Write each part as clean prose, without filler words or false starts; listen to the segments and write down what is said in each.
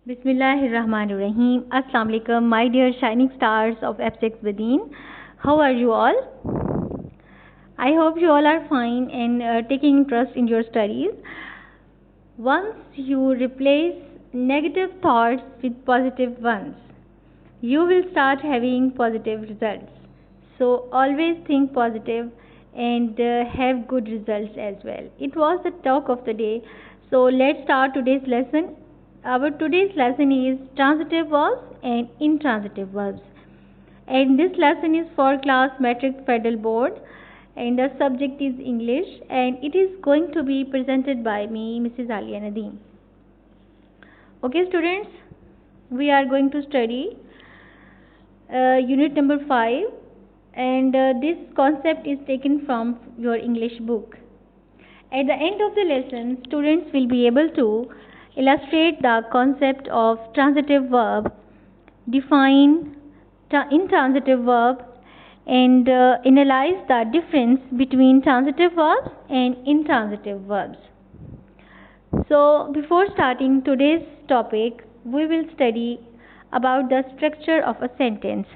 Bismillahirrahmanirrahim. Assalamu alaikum, my dear shining stars of F6 Within. How are you all? I hope you all are fine and taking interest in your studies. Once you replace negative thoughts with positive ones, you will start having positive results. So always think positive and have good results as well. It was the talk of the day. So let's start today's lesson. Our today's lesson is transitive verbs and intransitive verbs. And this lesson is for class Matric Federal Board and the subject is English and it is going to be presented by me, Mrs. Alia Nadeem. Okay students, we are going to study unit number 5 and this concept is taken from your English book. At the end of the lesson, students will be able to illustrate the concept of transitive verb, define intransitive verb and analyze the difference between transitive verbs and intransitive verbs. So before starting today's topic, we will study about the structure of a sentence.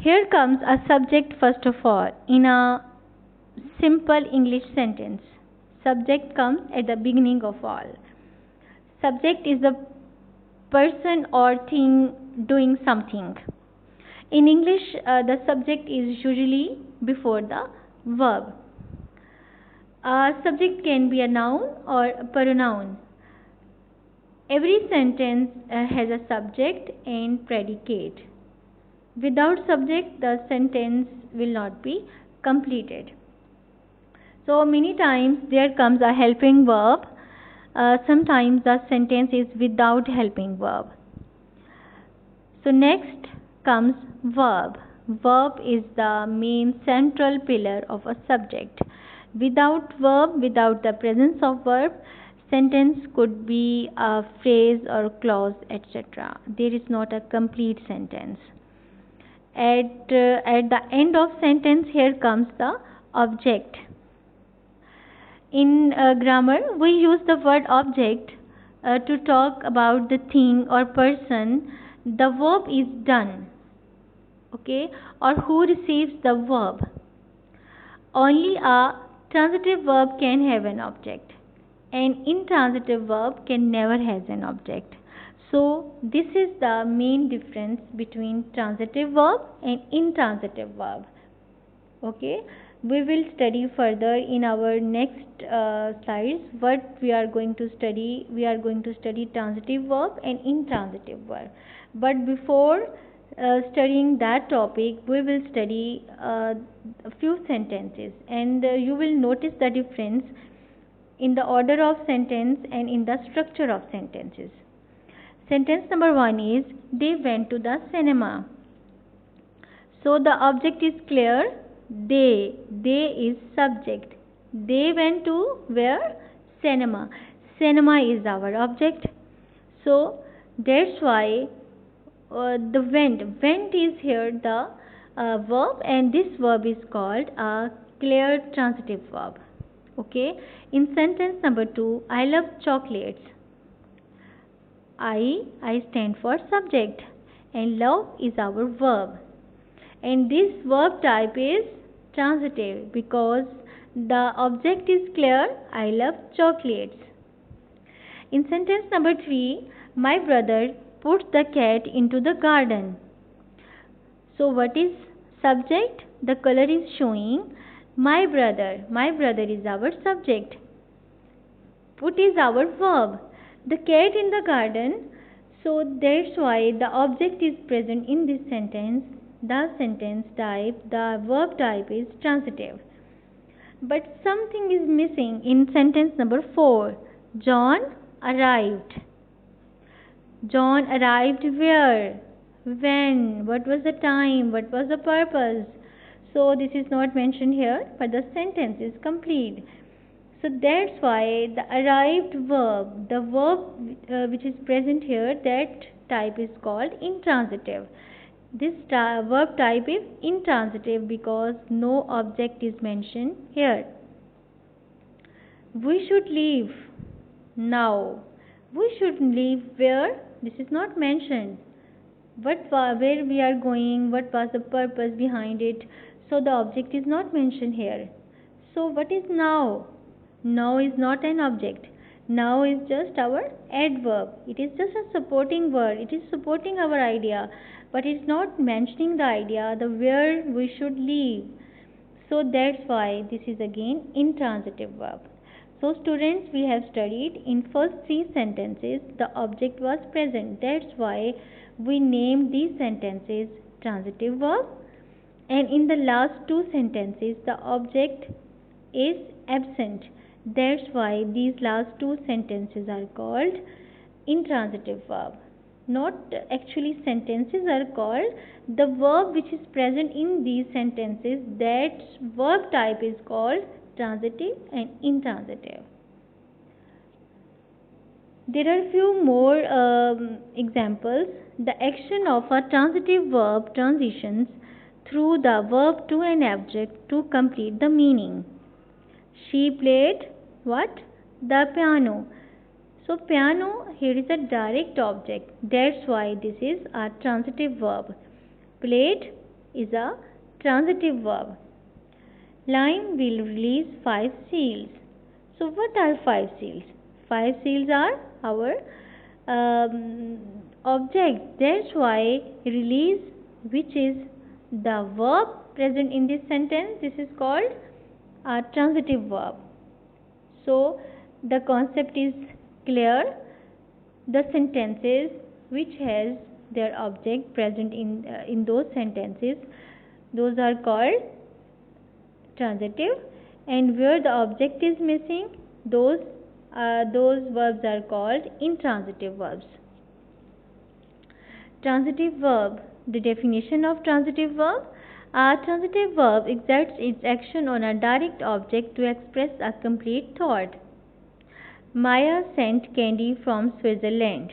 Here comes a subject first of all in a simple English sentence. Subject comes at the beginning of all. Subject is the person or thing doing something. In English, the subject is usually before the verb. A subject can be a noun or a pronoun. Every sentence has a subject and predicate. Without subject, the sentence will not be completed. So many times there comes a helping verb. Sometimes the sentence is without helping verb. So next comes verb. Verb is the main central pillar of a subject. Without verb, without the presence of verb, sentence could be a phrase or clause, etc. There is not a complete sentence. At the end of sentence, here comes the object. In grammar, we use the word object to talk about the thing or person. The verb is done, okay, or who receives the verb. Only a transitive verb can have an object. An intransitive verb can never has an object. So this is the main difference between transitive verb and intransitive verb. Okay, we will study further in our next slides what we are going to study. We are going to study transitive verb and intransitive verb. But before studying that topic, we will study a few sentences and you will notice the difference in the order of sentence and in the structure of sentences. Sentence number 1 is they went to the cinema. So the object is clear. They is subject. They went to where? Cinema. Cinema is our object. So that's why the went is here the verb and this verb is called a clear transitive verb. Okay. In sentence number 2, I love chocolates. I stand for subject and love is our verb. And this verb type is transitive because the object is clear. I love chocolates. In sentence number 3, my brother put the cat into the garden. So what is subject? The color is showing my brother. My brother is our subject. Put is our verb. The cat in the garden. So that's why the object is present in this sentence. The sentence type, the verb type is transitive. But something is missing in sentence number 4. John arrived. John arrived where? When? What was the time? What was the purpose? So this is not mentioned here, but the sentence is complete. So that's why the arrived verb, the verb which is present here, that type is called intransitive. This verb type is intransitive because no object is mentioned here. We should leave now. We should leave where? This is not mentioned. Where we are going, what was the purpose behind it. So the object is not mentioned here. So what is now? Now is not an object. Now is just our adverb. It is just a supporting word. It is supporting our idea, but it's not mentioning the idea, the where we should leave. So that's why this is again intransitive verb. So students, we have studied in first three sentences the object was present. That's why we named these sentences transitive verb. And in the last two sentences the object is absent. That's why these last two sentences are called intransitive verb. Not actually sentences are called, the verb which is present in these sentences, that verb type is called transitive and intransitive. There are few more examples. The action of a transitive verb transitions through the verb to an object to complete the meaning. She played what? The piano. So piano here is a direct object. That's why this is a transitive verb. Played is a transitive verb. Lime will release 5 seals. So what are 5 seals? 5 seals are our object. That's why release, which is the verb present in this sentence, this is called a transitive verb. So the concept is clear. The sentences which has their object present in those sentences, those are called transitive, and where the object is missing, those verbs are called intransitive verbs. Transitive verb. The definition of transitive verb: a transitive verb exerts its action on a direct object to express a complete thought. Maya sent candy from Switzerland.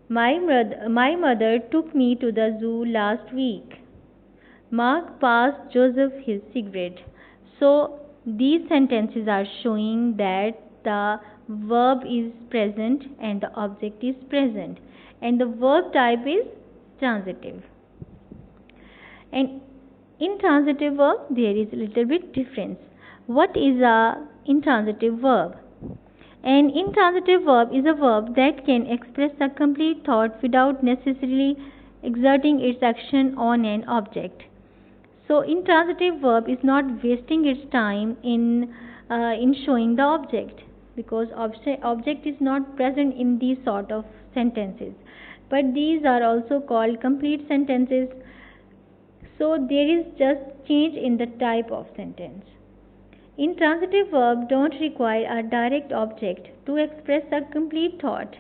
My mother took me to the zoo last week. Mark passed Joseph his cigarette. So these sentences are showing that the verb is present and the object is present, and the verb type is transitive. And intransitive verb, there is a little bit difference. What is a intransitive verb? An intransitive verb is a verb that can express a complete thought without necessarily exerting its action on an object. So intransitive verb is not wasting its time in showing the object, because object is not present in these sort of sentences. But these are also called complete sentences. So there is just change in the type of sentence. Intransitive verb don't require a direct object to express a complete thought.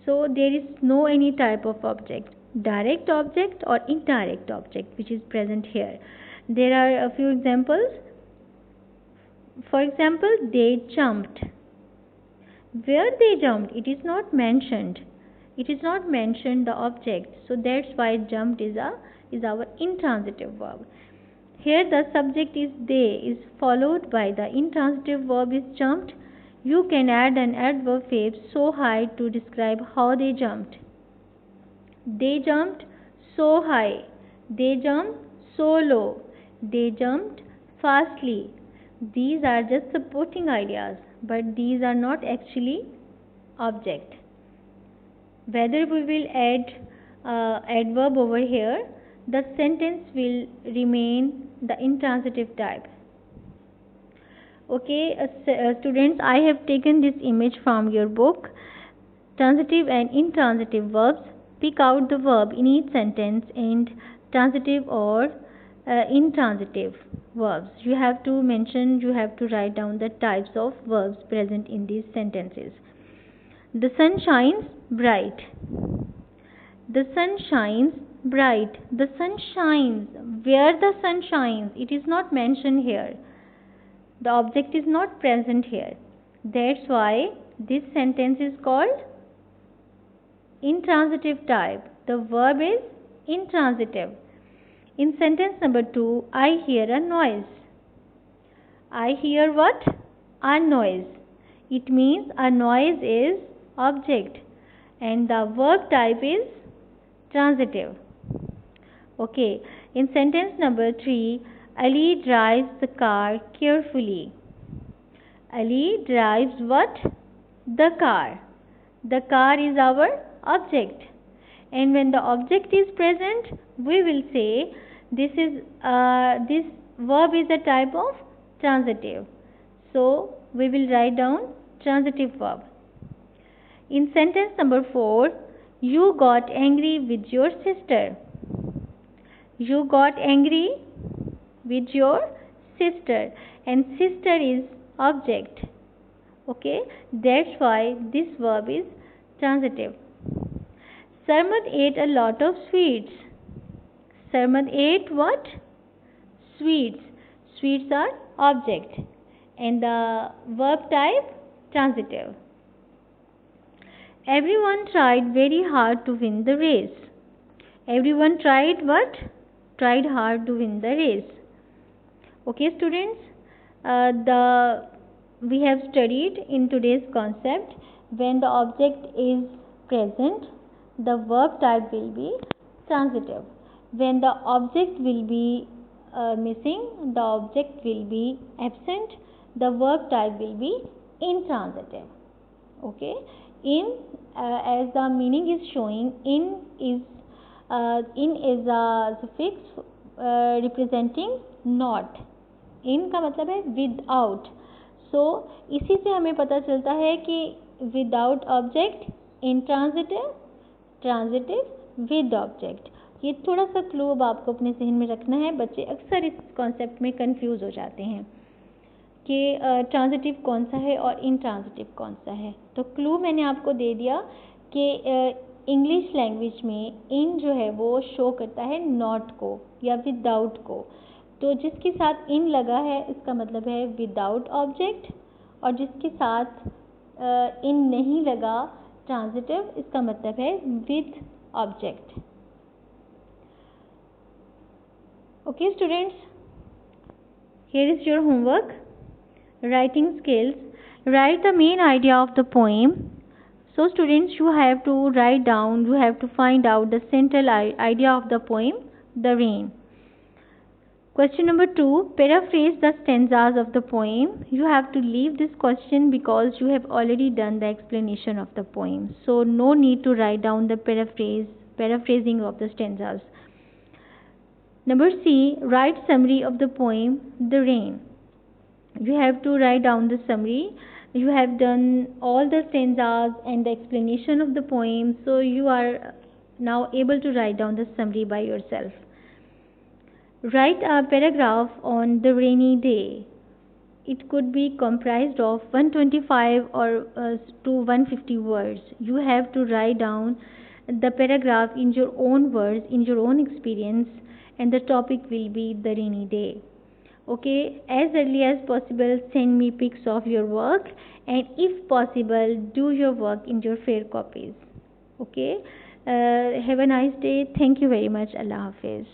So there is no any type of object, direct object or indirect object, which is present here. There are a few examples. For example, they jumped. Where they jumped, it is not mentioned. It is not mentioned the object. So that's why jumped is our intransitive verb. Here the subject is they is followed by the intransitive verb is jumped. You can add an adverb phase so high to describe how they jumped. They jumped so high. They jumped so low. They jumped fastly. These are just supporting ideas, but these are not actually object. Whether we will add adverb over here, the sentence will remain the intransitive type. Okay, students, I have taken this image from your book. Transitive and intransitive verbs. Pick out the verb in each sentence and transitive or intransitive verbs. You have to write down the types of verbs present in these sentences. The sun shines bright. The sun shines bright. The sun shines. Where the sun shines, it is not mentioned here. The object is not present here. That's why this sentence is called intransitive type. The verb is intransitive. In sentence number 2, I hear a noise. I hear what? A noise. It means a noise is object and the verb type is transitive. Okay, in sentence number 3, Ali drives the car carefully. Ali drives what? The car. The car is our object. And when the object is present, we will say this verb is a type of transitive. So we will write down transitive verb. In sentence number 4, you got angry with your sister. You got angry with your sister, and sister is object. Okay, that's why this verb is transitive. Sarmad ate a lot of sweets. Sarmad ate what? Sweets. Sweets are object and the verb type transitive. Everyone tried very hard to win the race. Everyone tried what? Tried hard to win the race. Okay, students, we have studied in today's concept, when the object is present, the verb type will be transitive. When the object will be missing, the object will be absent, the verb type will be intransitive. Okay, as the meaning is showing, in is a suffix representing not. in का मतलब है without. So इसी से हमें पता चलता है कि without object intransitive, transitive with object. ये थोड़ा सा क्लू अब आपको अपने जहन में रखना है. बच्चे अक्सर इस कॉन्सेप्ट में कंफ्यूज हो जाते हैं कि ट्रांजिटिव कौन सा है और इनट्रांजिटिव कौन सा है. तो क्लू मैंने आपको दे दिया कि इंग्लिश लैंग्वेज में इन जो है वो शो करता है नॉट को या विदाउट को. तो जिसके साथ इन लगा है इसका मतलब है विदाउट ऑब्जेक्ट, और जिसके साथ इन नहीं लगा ट्रांजिटिव, इसका मतलब है with object. Okay students, here is your homework. Writing skills. Write the main idea of the poem. So students, you have to write down, you have to find out the central idea of the poem, The Rain. Question number 2, paraphrase the stanzas of the poem. You have to leave this question because you have already done the explanation of the poem. So no need to write down the paraphrasing of the stanzas. Number C, write summary of the poem, The Rain. You have to write down the summary. You have done all the stanzas and the explanation of the poem, so you are now able to write down the summary by yourself. Write a paragraph on the rainy day. It could be comprised of 125 or to 150 words. You have to write down the paragraph in your own words, in your own experience, and the topic will be the rainy day. Okay, as early as possible send me pics of your work, and if possible do your work in your fair copies. Okay, have a nice day. Thank you very much. Allah Hafiz.